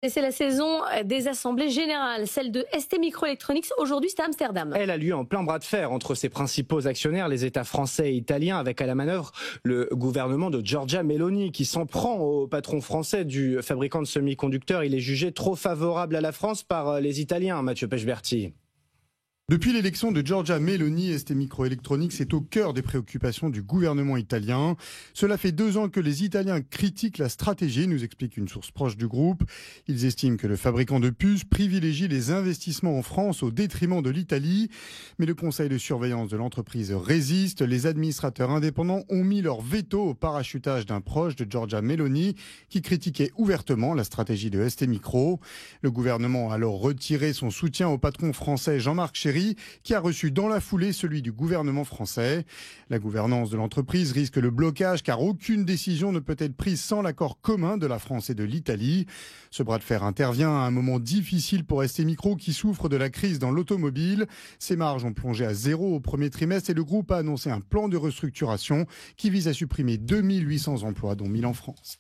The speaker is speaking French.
Et c'est la saison des assemblées générales, celle de ST Microelectronics. Aujourd'hui, c'est à Amsterdam. Elle a lieu en plein bras de fer entre ses principaux actionnaires, les États français et italiens, avec à la manœuvre le gouvernement de Giorgia Meloni qui s'en prend au patron français du fabricant de semi-conducteurs. Il est jugé trop favorable à la France par les Italiens, Mathieu Pechberti. Depuis l'élection de Giorgia Meloni, ST Microelectronics est au cœur des préoccupations du gouvernement italien. Cela fait 2 ans que les Italiens critiquent la stratégie, nous explique une source proche du groupe. Ils estiment que le fabricant de puces privilégie les investissements en France au détriment de l'Italie. Mais le conseil de surveillance de l'entreprise résiste. Les administrateurs indépendants ont mis leur veto au parachutage d'un proche de Giorgia Meloni qui critiquait ouvertement la stratégie de ST Micro. Le gouvernement a alors retiré son soutien au patron français Jean-Marc Chéry, qui a reçu dans la foulée celui du gouvernement français. La gouvernance de l'entreprise risque le blocage car aucune décision ne peut être prise sans l'accord commun de la France et de l'Italie. Ce bras de fer intervient à un moment difficile pour ST Micro qui souffre de la crise dans l'automobile. Ses marges ont plongé à 0 au premier trimestre et le groupe a annoncé un plan de restructuration qui vise à supprimer 2800 emplois, dont 1000 en France.